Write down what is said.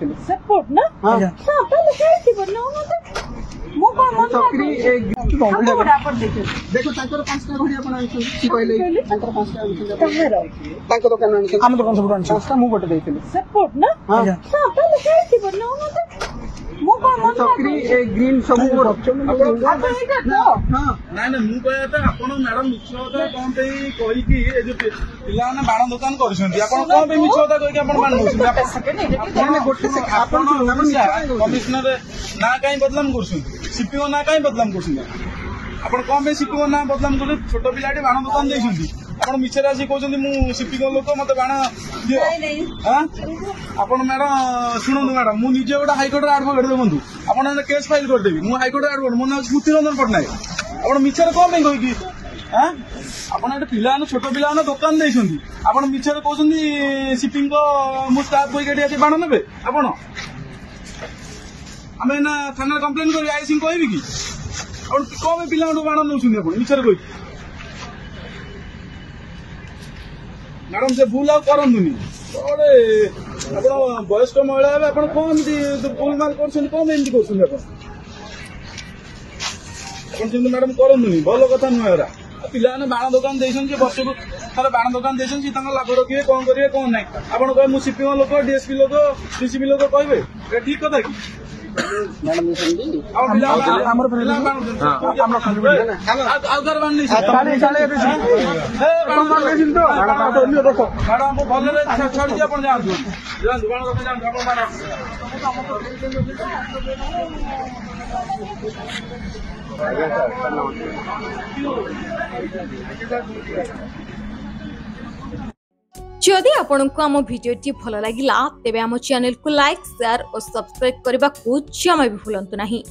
ଦେଇଥିଲି सपोर्ट ना हां हां पहले कैसे बोलना मत मु को मन चक्री एक हम बराबर देखे देखो ताकर 5टा घड़ी आपण आनछन की कहले ताकर 5टा आनछन तमेरो ताको दुकान आनछन हम दुकान सब आनछन 5टा मु बटे ଦେଇଥିଲି सपोर्ट ना हां हां पहले कैसे बोलना मत मु को मन चक्री एक ग्रीन सब रखछन आप एटा तो हां ना ना मु कहया था आपण मैडम मिछोता कोन पे कहि कि ए जो पिला ना बाण दुकान करछन आपण कोन पे मिछोता कहि कि आपण बाण दोछन आपण गोटे से आपण कमिश्नर ना काई बदलाम करछन सीपीओ ना काई बदलाम करछन आपण कोन पे सीपीओ ना बदलाम कर छोटो पिलाटी बाण दुकान देछन आपण मिछरा आसी कहउछन मु सीपीओ लोक मते बाण दियो हां आपण मैडम सुननु मैडम मु निजे गोटा हाईकोर्ट एडवोकेट देखंतु आपण केस फाइल कर देबी मु हाईकोर्ट एडवोकेट मो नाम स्मृति रंजन पटनायक आपण मिछरा कोन पे कहि कि हां आपण एटा पिला छोट पिला दुकान देछन आपण मिछरा कहउछन सीपिंग को मु स्टाफ कोइ केटी आसी बाण नेबे आपण आमे ना थाना कंप्लेन करी आई सिंह कहबी कि और कोन पिला बाण नउछन आपण मिछरा कहि मैडम से भूल करनी वयस्क महिला कौन भूल माल कौन मैडम करनी भल कथा नुह पिला बाण दुकान देती वर्ष को थे बाण दुकान देती लाभ रखिए कौन करेंगे कौन ना आप कहे मुझे सीपीओ लोक डीएसपी लोक डीसीपी लोक कहे ठीक कथा कि जदि आपंक आम भिडी भल लगा तेब आम चैनल को लाइक शेयर और सब्सक्राइब करने को जमा भी भूलु नहीं।